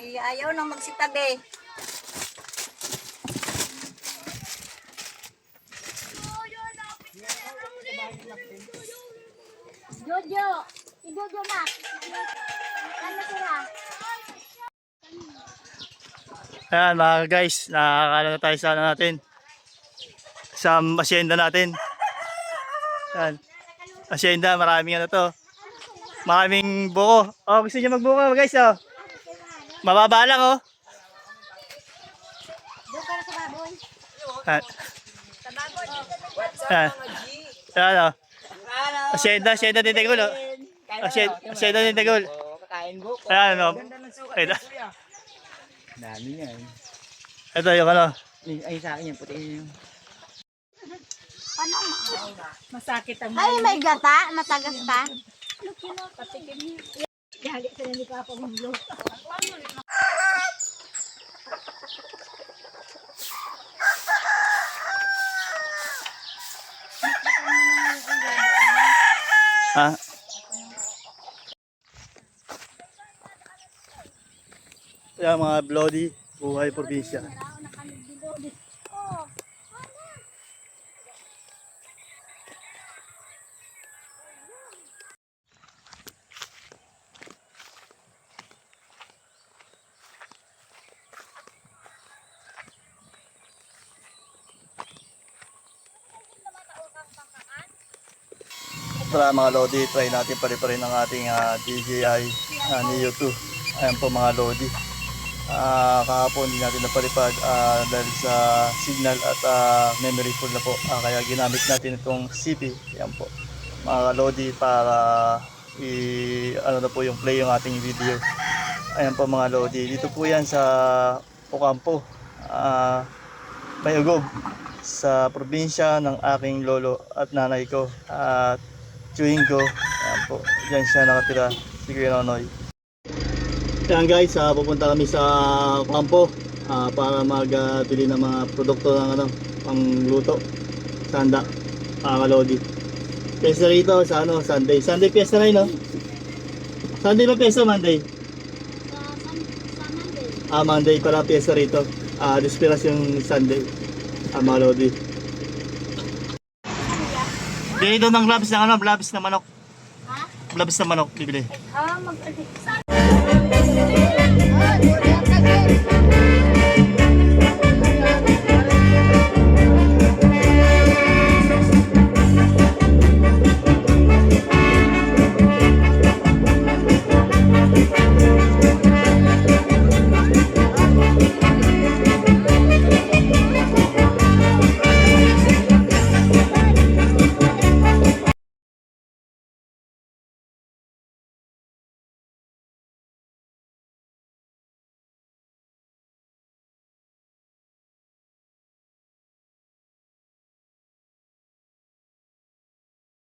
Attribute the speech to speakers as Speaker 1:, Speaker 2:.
Speaker 1: Ay, ayaw nang magsitabi. Jojo! Si Jojo na! Ano sila?
Speaker 2: Ayan mga guys, nakakala na tayo sa ano natin. Sa asyenda natin. Ayan. Asyenda, maraming ano to. Maraming buko. Oh, gusto niyo magbuko guys oh. Mababa lang oh.
Speaker 1: Doon ka na sa baboy.
Speaker 2: Ayan.
Speaker 1: Sa baboy.
Speaker 2: Ayan. Ayan oh. Asyenda din Tagul oh. Asyenda din Tagul.
Speaker 3: Kakain buko.
Speaker 2: Ayan oh. Ayan.
Speaker 3: Dami yan.
Speaker 2: Ito yung ano.
Speaker 3: Ay sa akin yan, puti yun.
Speaker 1: Paano
Speaker 4: Masakit ang
Speaker 1: Ay, may gata? Matagas pa?
Speaker 4: gali sila ni Papa Mundo.
Speaker 2: Ha? Ayan mga bloody, buhay probinsya. Para mga Lodi, try natin pare-pare ng ating DJI Neo 2. Ayan po mga Lodi. Kahapon hindi natin napalipad dahil sa signal at memory full na po. Kaya ginamit natin itong CP. Ayan po mga Lodi para ano na po yung play yung ating video. Ayan po mga Lodi. Dito po yan sa Ocampo. Mayugog sa probinsya ng aking lolo at nanay ko at chewing ko. Ayan po, dyan siya nakatira, si Kuya Nonoy. Ayan guys, pupunta kami sa kampo para magbili ng mga produkto ng ano, pang luto sa handa, Lodi. Pesta rito sa ano, Sunday pesta na yun, no? Sunday ba pesta, Monday?
Speaker 1: Sa Monday.
Speaker 2: Monday para pesta rito. Dispiras yung Sunday, mga Lodi. Bili doon ng gloves ng ano, gloves na manok.
Speaker 1: Ha?
Speaker 2: Gloves na manok, bibili.
Speaker 1: Mag...